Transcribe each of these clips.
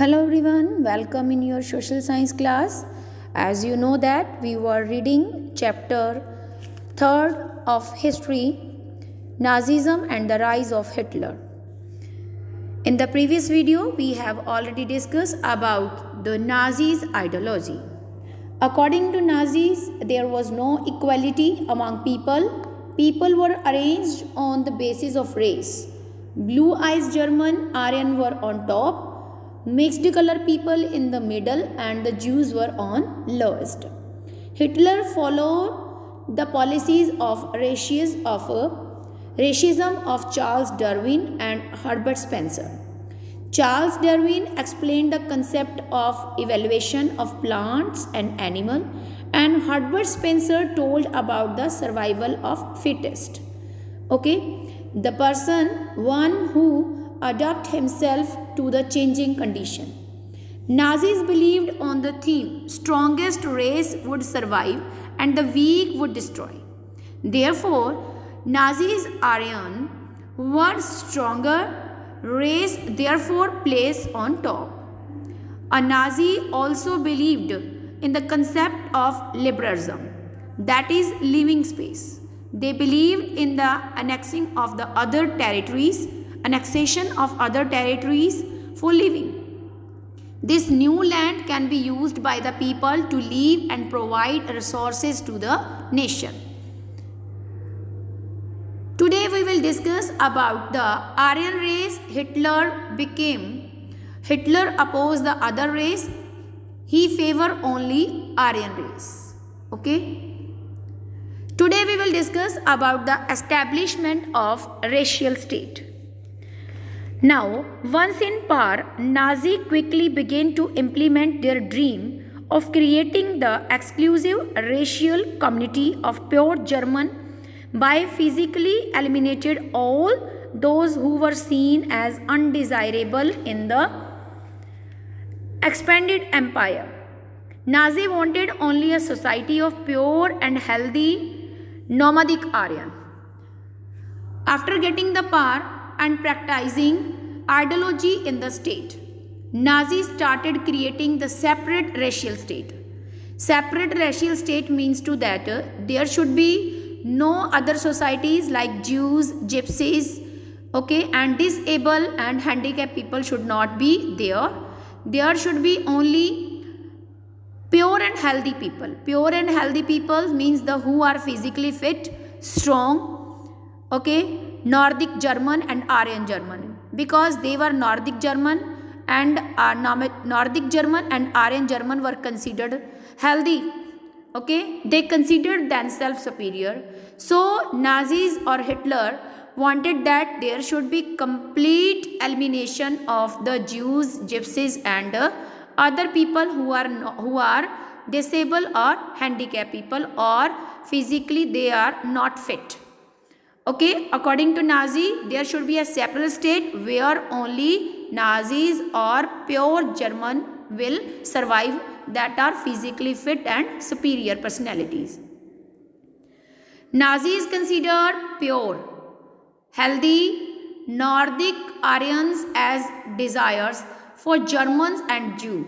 Hello everyone, welcome in your social science class. As you know that we were reading chapter 3rd of history, Nazism and the rise of Hitler. In the previous video, we have already discussed about the Nazis' ideology. According to Nazis, there was no equality among people. People were arranged on the basis of race. Blue eyes German, Aryan were on top, mixed color people in the middle, and the Jews were on lowest. Hitler followed the policies of racism of Charles Darwin and Herbert Spencer. Charles Darwin explained the concept of evaluation of plants and animals, and Herbert Spencer told about the survival of fittest. The person one who adapt himself to the changing condition. Nazis believed on the theme strongest race would survive and the weak would destroy. Therefore, Nazis Aryan were stronger race therefore placed on top. A Nazi also believed in the concept of liberalism, that is living space. They believed in the annexation of other territories for living. This new land can be used by the people to live and provide resources to the nation. Today we will discuss about the Aryan race. Hitler opposed the other race. He favored only Aryan race. Today we will discuss about the establishment of racial state. Now, once in power, Nazi quickly began to implement their dream of creating the exclusive racial community of pure German by physically eliminated all those who were seen as undesirable in the expanded empire. Nazi wanted only a society of pure and healthy nomadic Aryan. After getting the power and practicing ideology in the state, Nazis started creating the separate racial state. Separate racial state means to that there should be no other societies like Jews, Gypsies, and disabled and handicapped people should not be there. There should be only pure and healthy people. Pure and healthy people means the who are physically fit, strong, Nordic German and Aryan German, because they were Nordic German and Aryan German were considered healthy. They considered themselves superior. So Nazis or Hitler wanted that there should be complete elimination of the Jews, Gypsies, and other people who are disabled or handicapped people, or physically they are not fit. According to Nazi, there should be a separate state where only Nazis or pure German will survive, that are physically fit and superior personalities. Nazis considered pure, healthy Nordic Aryans as desires for Germans and Jews.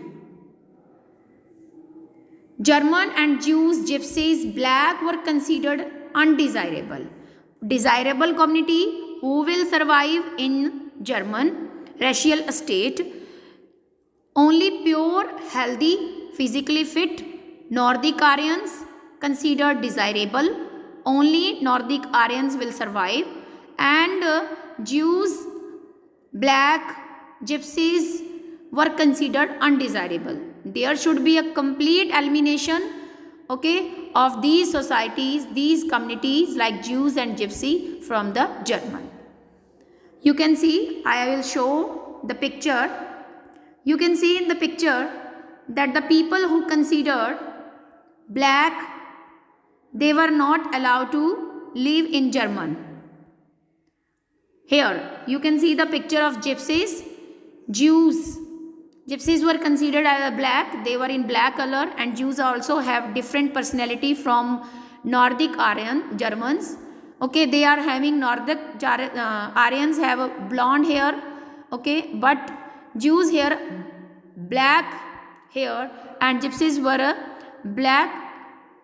German and Jews, Gypsies, black were considered undesirable. Desirable community who will survive in German racial state, only pure, healthy, physically fit Nordic Aryans considered desirable, only Nordic Aryans will survive, and Jews, black, Gypsies were considered undesirable. There should be a complete elimination of these societies, these communities like Jews and Gypsy from the German. You can see, I will show the picture. You can see in the picture that the people who considered black, they were not allowed to live in German. Here you can see the picture of Gypsies, Jews. Gypsies were considered as black, they were in black color, and Jews also have different personality from Nordic Aryan Germans. They are having Nordic Aryans have a blonde hair, but Jews here black hair, and gypsies were a black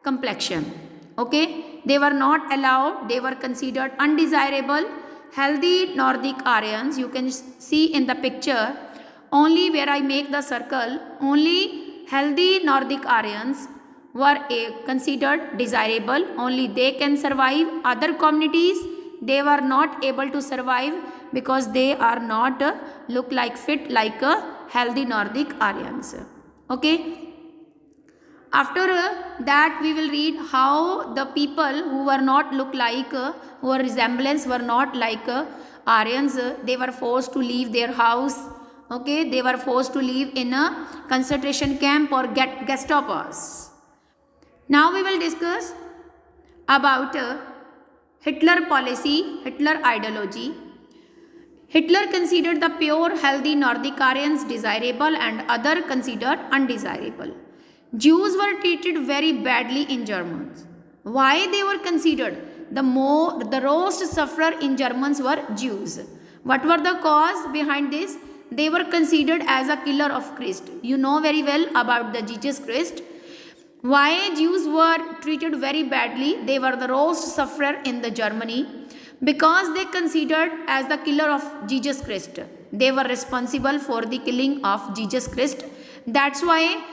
complexion. Okay, they were not allowed, they were considered undesirable. Healthy Nordic Aryans, you can see in the picture, only where I make the circle, only healthy Nordic Aryans were considered desirable, only they can survive. Other communities, they were not able to survive because they are not look like fit like a healthy Nordic Aryans. Okay. After that we will read how the people who were not look like, who were resemblance were not like Aryans, they were forced to leave their house. Okay, they were forced to live in a concentration camp or Gestapo's. Now we will discuss about Hitler policy, Hitler ideology. Hitler considered the pure healthy Nordic Aryans desirable and other considered undesirable. Jews were treated very badly in Germany. Why they were considered? The most sufferer in Germans were Jews. What were the cause behind this? They were considered as a killer of Christ. You know very well about the Jesus Christ. Why Jews were treated very badly? They were the most sufferer in the Germany because they considered as the killer of Jesus Christ. They were responsible for the killing of Jesus Christ. That's why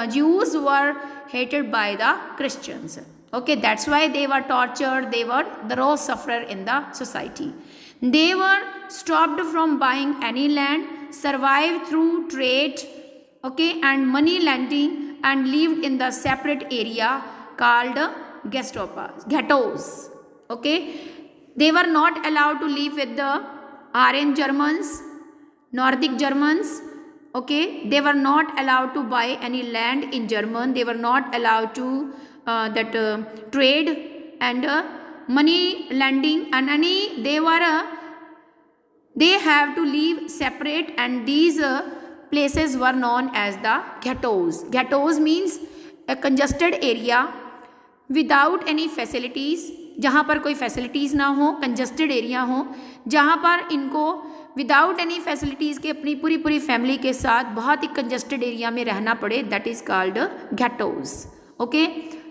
Jews were hated by the Christians. Okay, that's why they were tortured. They were the most sufferer in the society. They were stopped from buying any land, survived through trade, okay, and money lending, and lived in the separate area called ghettos. Okay, they were not allowed to live with the Aryan Germans, Nordic Germans. Okay, they were not allowed to buy any land in German. They were not allowed to trade and money lending and any. They have to live separate, and these places were known as the ghettos. Ghettos means a congested area without any facilities. जहाँ पर कोई facilities ना हो, congested area हो, जहाँ पर इनको without any facilities के अपनी पूरी फैमिली के साथ बहुत ही कंजस्टेड एरिया में रहना पड़े, that is called ghettos. Okay,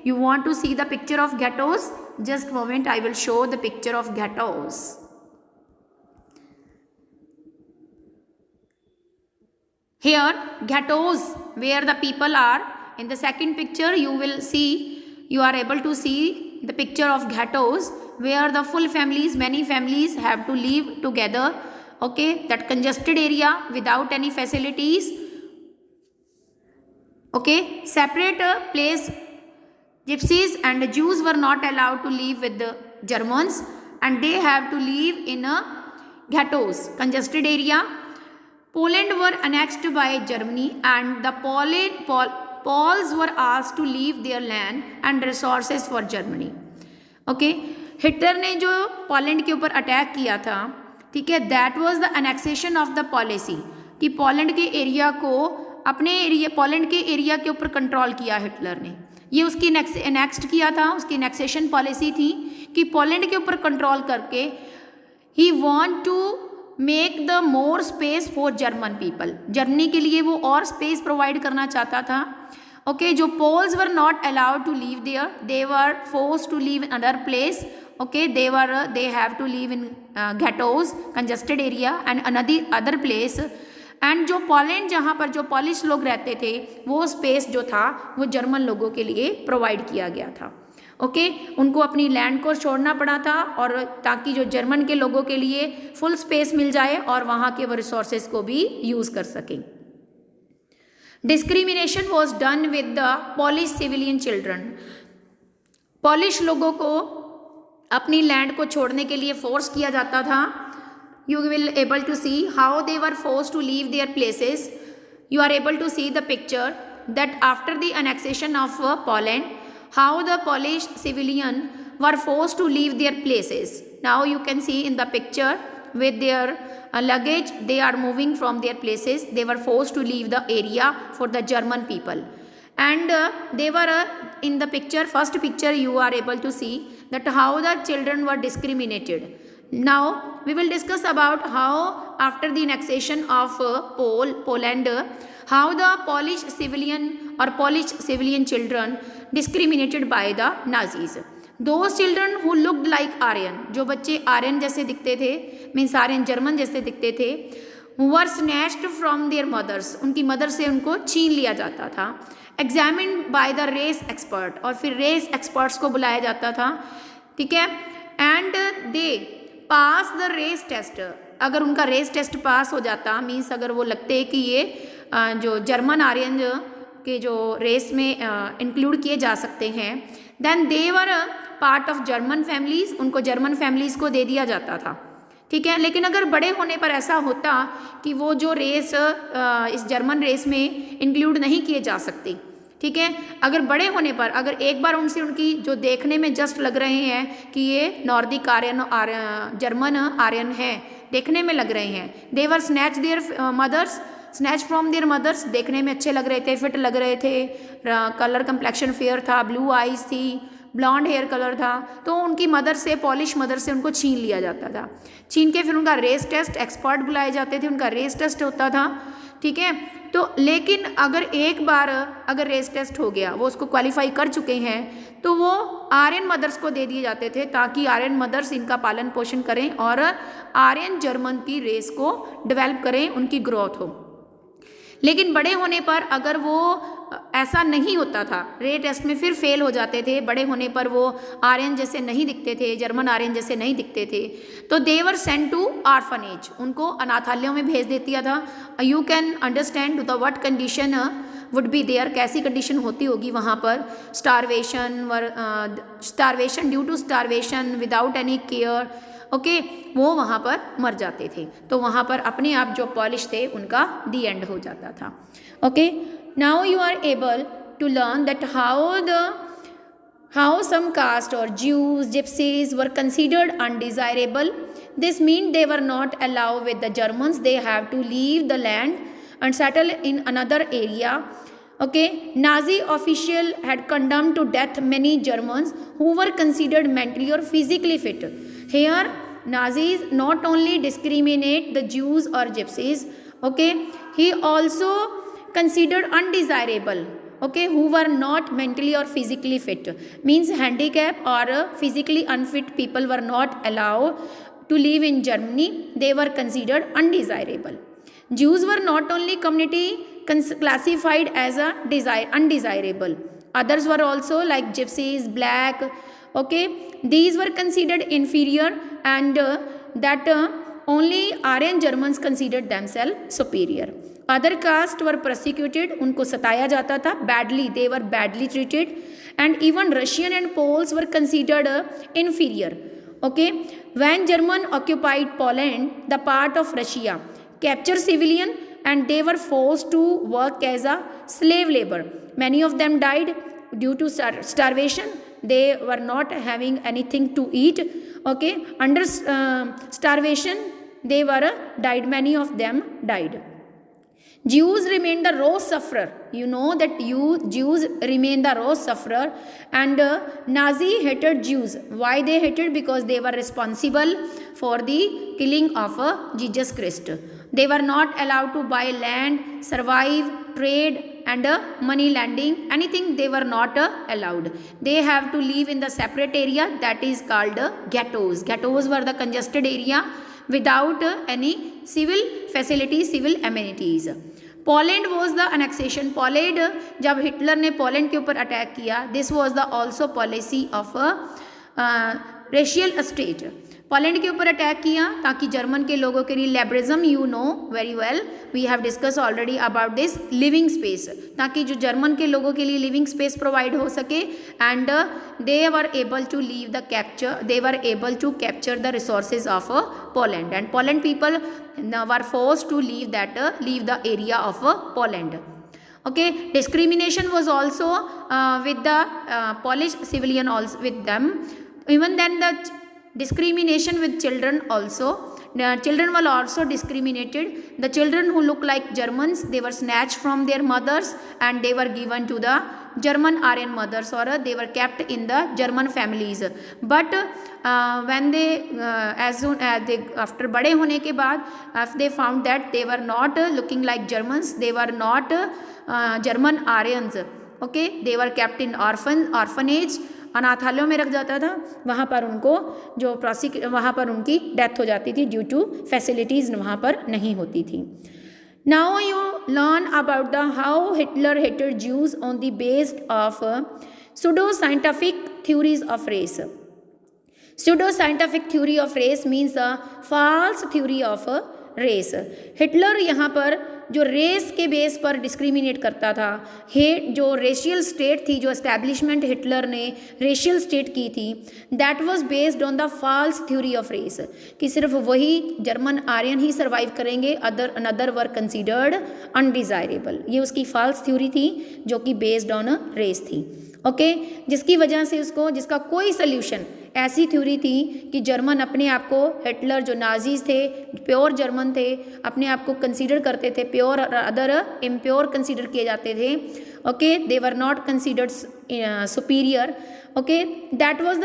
you want to see the picture of ghettos? Just moment, I will show the picture of ghettos. Here ghettos where the people are. In the second picture you will see, you are able to see the picture of ghettos where the full families, many families have to live together. Okay, that congested area without any facilities. Okay, separate place. Gypsies and Jews were not allowed to live with the Germans, and they have to live in a ghettos, congested area. Poland were annexed by Germany, and the Poles were asked to leave their land and resources for Germany. Okay, Hitler ने जो Poland के ऊपर attack किया था, ठीक है, that was the annexation of the policy, कि Poland के एरिया को अपने एरिया, पोलैंड के एरिया के ऊपर कंट्रोल किया हिटलर ने. ये उसकी एनेक्स्ट किया था, उसकी एनेक्सेशन पॉलिसी थी कि पोलैंड के ऊपर कंट्रोल करके ही want to make the more space for German people. Germany के लिए वो और स्पेस प्रोवाइड करना चाहता था. ओके, जो Poles were not allowed to leave there, they were forced to leave in other place. Okay, they have to live in ghettos, congested area and other place. And जो Poland, जहाँ पर जो polish लोग रहते थे, वो space जो था वो जर्मन लोगों के लिए प्रोवाइड किया गया था. ओके, उनको अपनी लैंड को छोड़ना पड़ा था, और ताकि जो जर्मन के लोगों के लिए फुल स्पेस मिल जाए और वहाँ के वो रिसोर्सेज को भी यूज़ कर सकें. Discrimination was done with the polish civilian children. Polish लोगों को अपनी लैंड को छोड़ने के लिए फोर्स किया जाता था. You will able to see how they were forced to leave their places. You are able to see the picture that after the annexation of Poland, how the Polish civilian were forced to leave their places. Now you can see in the picture with their luggage, they are moving from their places. They were forced to leave the area for the German people. And they were in the picture, first picture you are able to see that how the children were discriminated. Now we will discuss about how after the annexation of Poland, how the Polish civilian children discriminated by the Nazis. Those children who looked like Aryan, जो बच्चे आर्यन जैसे दिखते थे, means Aryan German जैसे दिखते थे, were snatched from their mothers, उनकी mother से उनको छीन लिया जाता था. Examined by the race expert, और फिर रेस एक्सपर्ट्स को बुलाया जाता था, ठीक है. And they pass the race test, अगर उनका रेस टेस्ट पास हो जाता, मीन्स अगर वो लगते कि ये जो जर्मन आर्यन के जो रेस में इंक्लूड किए जा सकते हैं, then they were part of German families, उनको जर्मन फैमिलीज को दे दिया जाता था, ठीक है. लेकिन अगर बड़े होने पर ऐसा होता कि वो जो रेस इस जर्मन रेस में इंक्लूड नहीं किए जा सकते, ठीक है, अगर बड़े होने पर अगर एक बार उनसे उनकी जो देखने में जस्ट लग रहे हैं कि ये नॉर्दिक आर्यन जर्मन आर्यन है, देखने में लग रहे हैं, दे वर स्नैच फ्रॉम देयर मदर्स, देखने में अच्छे लग रहे थे, फिट लग रहे थे, कलर कंप्लेक्शन फेयर था, ब्लू आइज थी, ब्लॉन्ड हेयर कलर था, तो उनकी मदर से, पॉलिश मदर से उनको छीन लिया जाता था. छीन के फिर उनका रेस टेस्ट, एक्सपर्ट बुलाए जाते थे, उनका रेस टेस्ट होता था, ठीक है. तो लेकिन अगर एक बार अगर रेस टेस्ट हो गया, वो उसको क्वालिफाई कर चुके हैं, तो वो आर्यन मदर्स को दे दिए जाते थे, ताकि आर्यन मदर्स इनका पालन पोषण करें और आर्यन जर्मन की रेस को डेवलप करें, उनकी ग्रोथ हो. लेकिन बड़े होने पर अगर वो ऐसा नहीं होता था, रे टेस्ट में फिर फेल हो जाते थे, बड़े होने पर वो आर्यन जैसे नहीं दिखते थे, जर्मन आर्यन जैसे नहीं दिखते थे, तो दे वर सेंट टू आर्फनेज, उनको अनाथालयों में भेज देती था. You can understand the what condition would be there, कैसी कंडीशन होती होगी वहाँ पर. Starvation due to starvation without any care, okay, वो वहाँ पर मर जाते थे. तो वहाँ पर अपने आप जो पॉलिश थे उनका दी एंड हो जाता था. Okay, now you are able to learn that how some caste or Jews, gypsies were considered undesirable. This means they were not allowed with the Germans, they have to leave the land and settle in another area. Okay, Nazi official had condemned to death many Germans who were considered mentally or physically fit. Here Nazis not only discriminate the Jews or gypsies, okay, he also considered undesirable, okay, who were not mentally or physically fit, means handicap or physically unfit people were not allowed to live in Germany, they were considered undesirable. Jews were not only community classified as a undesirable, others were also like gypsies, black, okay, these were considered inferior, and that only Aryan Germans considered themselves superior. Other castes were persecuted, उनको सताया जाता था, badly, they were badly treated, and even Russian and Poles were considered inferior. Okay, when German occupied Poland, the part of Russia, captured civilian, and they were forced to work as a slave labor. Many of them died due to starvation. They were not having anything to eat. Okay, under starvation, they were died. Many of them died. Jews remained the raw sufferer. You know that Jews remain the raw sufferer, and Nazi hated Jews. Why they hated? Because they were responsible for the killing of Jesus Christ. They were not allowed to buy land, survive, trade, and money lending. Anything they were not allowed. They have to live in the separate area that is called ghettos. Ghettos were the congested area without any civil facilities, civil amenities. Poland was the annexation. Poland जब Hitler ने Poland के ऊपर attack किया, this was the also policy of racial state. Poland के ऊपर attack किया ताकि German के लोगों के लिए लेबरिज्म, you know very well, we have discuss already about this, living space, ताकि जो जर्मन के लोगों के लिए लिविंग स्पेस प्रोवाइड हो सके, and they were able to leave the capture, they were able to capture the resources of Poland, and Poland people were forced to leave the area of Poland. Okay, discrimination was also with the Polish civilian also with them. Even then the discrimination with children also. children were also discriminated. The children who look like Germans, they were snatched from their mothers and they were given to the German Aryan mothers, or they were kept in the German families. But when they as soon as they after बड़े होने के बाद, if they found that they were not looking like Germans, they were not German Aryans, okay, they were kept in orphanage, अनाथालयों में रख जाता था, वहाँ पर उनको जो वहाँ पर उनकी डेथ हो जाती थी ड्यू टू फैसिलिटीज़ वहाँ पर नहीं होती थी. Now you learn about the how Hitler hated Jews on the basis of pseudo-scientific theories of race. Pseudo-scientific theory of race means a false theory of race. Hitler यहाँ पर जो race के base पर डिस्क्रिमिनेट करता था, जो racial state थी, जो एस्टैब्लिशमेंट हिटलर ने रेशियल स्टेट की थी, that was based on the false theory of race, कि सिर्फ वही जर्मन आर्यन ही सर्वाइव करेंगे, अनदर वर कंसिडर्ड अनडिज़ायरेबल. ये उसकी फॉल्स थ्योरी थी जो कि बेस्ड ऑन रेस थी, ओके, जिसकी वजह से जिसका कोई सोल्यूशन, ऐसी थ्योरी थी कि जर्मन अपने आप को, हिटलर जो नाजीज थे, प्योर जर्मन थे, अपने आप को कंसीडर करते थे प्योर, अदर इम्प्योर कंसीडर किए जाते थे, okay, they were not considered superior, okay, that was the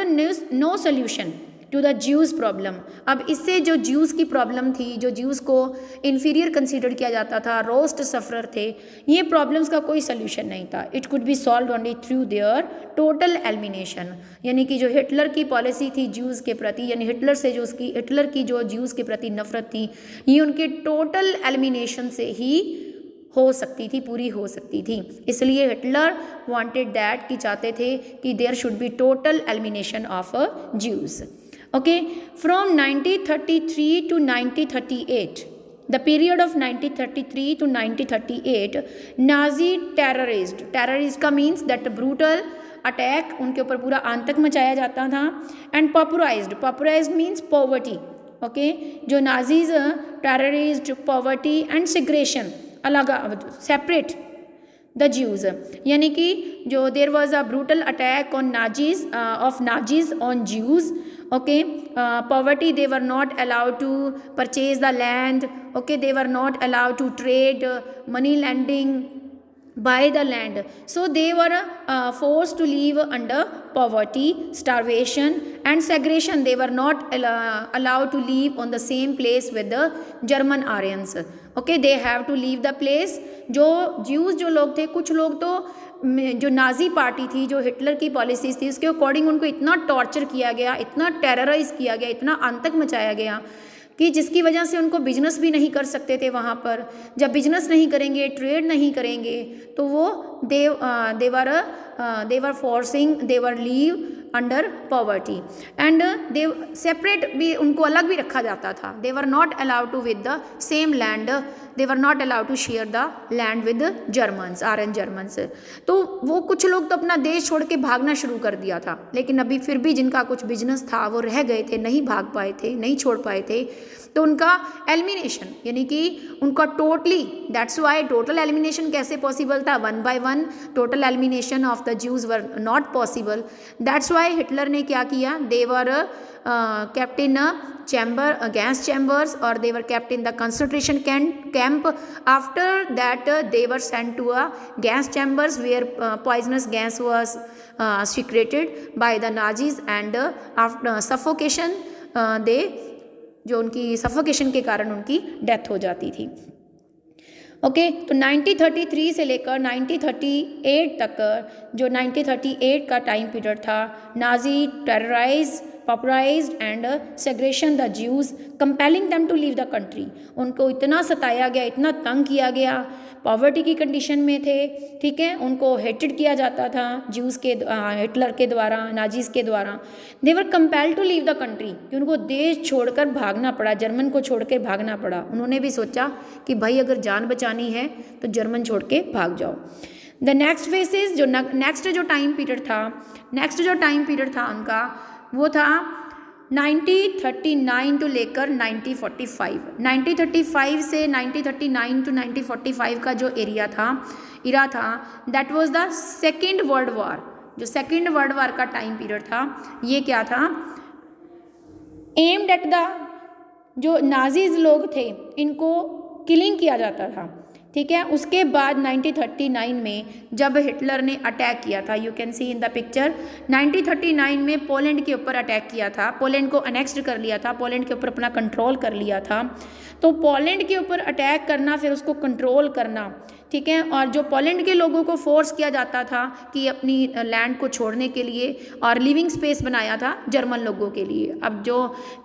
no solution to the Jews problem. अब इससे जो ज्यूज़ की प्रॉब्लम थी, जो ज्यूज़ को इन्फीरियर कंसीडर किया जाता था, रोस्ट सफरर थे, ये प्रॉब्लम्स का कोई सोल्यूशन नहीं था. It could be solve only through their total elimination, यानी कि जो हिटलर की पॉलिसी थी ज्यूज़ के प्रति, यानी हिटलर की जो ज्यूज़ के प्रति नफरत थी, ये उनके टोटल एलिमिनेशन से ही हो सकती थी, पूरी हो सकती थी. इसलिए हिटलर वांटेड दैट, कि चाहते थे कि there should be total elimination of Jews. Okay, from 1933 to 1938, the period of 1933 to 1938, Nazi terrorist का means that brutal attack, उनके ऊपर पूरा आतंक मचाया जाता था. and pauperized means poverty, okay, जो नाजीज टेररिस्ट, पॉवर्टी एंड सिग्रेशन, अलग सेपरेट द ज्यूज़, यानी कि जो there was a brutal attack on Nazis on Jews, okay, poverty, they were not allowed to purchase the land, okay, they were not allowed to trade, money lending, buy the land, so they were forced to live under poverty, starvation and segregation. They were not allowed to live on the same place with the German Aryans, okay, they have to leave the place. जो Jews जो लोग थे, कुछ लोग तो जो Nazi party थी, जो हिटलर की पॉलिसीज़ थी, उसके अकॉर्डिंग उनको इतना टॉर्चर किया गया, इतना टेरराइज़ किया गया, इतना आतंक मचाया गया कि जिसकी वजह से उनको बिजनेस भी नहीं कर सकते थे वहाँ पर. जब बिजनेस नहीं करेंगे, ट्रेड नहीं करेंगे, तो वो they were forcing, they were leave under poverty and they separate भी, उनको अलग भी रखा जाता था. They were not allowed to with the same land, they were not allowed to share the land with Germans, Aryan Germans. तो वो कुछ लोग तो अपना देश छोड़ के भागना शुरू कर दिया था, लेकिन अभी फिर भी जिनका कुछ बिजनेस था वो रह गए थे, नहीं भाग पाए थे, नहीं छोड़ पाए थे, तो उनका एलिमिनेशन, यानी कि उनका totally, that's why total elimination कैसे पॉसिबल था, 1 by 1 total elimination of the Jews were not possible. That's why Hitler ने क्या किया, दे वर kept in a chamber, gas chambers, or they were kept in the concentration camp. After that they were sent to a gas chambers where poisonous gas was secreted by the Nazis, and after suffocation they, जो उनकी suffocation के कारण उनकी death हो जाती थी. Okay, तो 1933 से लेकर 1938 तक, जो 1938 का टाइम पीरियड था, Nazi terrorise, popularised and segregation the Jews, compelling them to leave the country. उनको इतना सताया गया, इतना तंग किया गया, पॉवर्टी की कंडीशन में थे, ठीक है, उनको हेटेड किया जाता था ज्यूज़ के, हिटलर के द्वारा, नाजीज़ के द्वारा. They were compelled to leave the country, कि उनको देश छोड़कर भागना पड़ा, जर्मन को छोड़कर भागना पड़ा. उन्होंने भी सोचा कि भाई अगर जान बचानी है तो जर्मन छोड़ के भाग जाओ. द नेक्स्ट फेसेस, जो नेक्स्ट जो टाइम पीरियड था उनका, वो था 1939 टू लेकर 1945. 1935 से 1939 टू 1945 का जो इरा था, that was the second world war. जो सेकेंड वर्ल्ड वॉर का टाइम पीरियड था, ये क्या था, एम्ड एट द जो नाजीज लोग थे इनको किलिंग किया जाता था, ठीक है। उसके बाद 1939 में जब हिटलर ने अटैक किया था, you can see in the picture, 1939 में पोलैंड के ऊपर अटैक किया था, पोलैंड को अनेक्स्ड कर लिया था, पोलैंड के ऊपर अपना कंट्रोल कर लिया था। तो पोलैंड के ऊपर अटैक करना, फिर उसको कंट्रोल करना, ठीक है, और जो पोलैंड के लोगों को फोर्स किया जाता था कि अपनी लैंड को छोड़ने के लिए, और लिविंग स्पेस बनाया था जर्मन लोगों के लिए। अब जो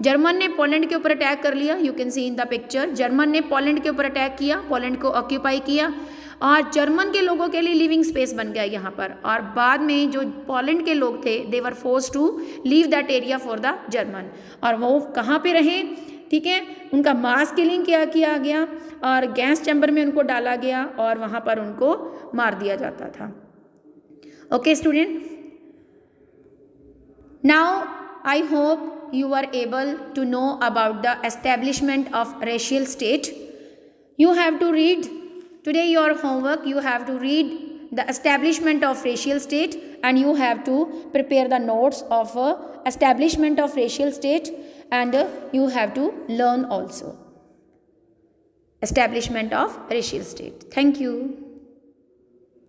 जर्मन ने पोलैंड के ऊपर अटैक कर लिया, you can see in the picture, German ने पोलैंड के ऊपर अटैक किया, पोलैंड को ऑक्यूपाई किया, और जर्मन के लोगों के लिए लिविंग स्पेस बन गया यहाँ पर। और बाद में जो पोलैंड के लोग थे, they were force to leave that area for the German, और वो कहाँ पे रहे, ठीक है, उनका मास किलिंग किया गया और गैस चैम्बर में उनको डाला गया और वहाँ पर उनको मार दिया जाता था। Okay student, now I hope you are able to know about the establishment of racial state. You have to read today your homework, you have to read the establishment of racial state and you have to prepare the notes of establishment of racial state, and you have to learn also establishment of racial state. Thank you.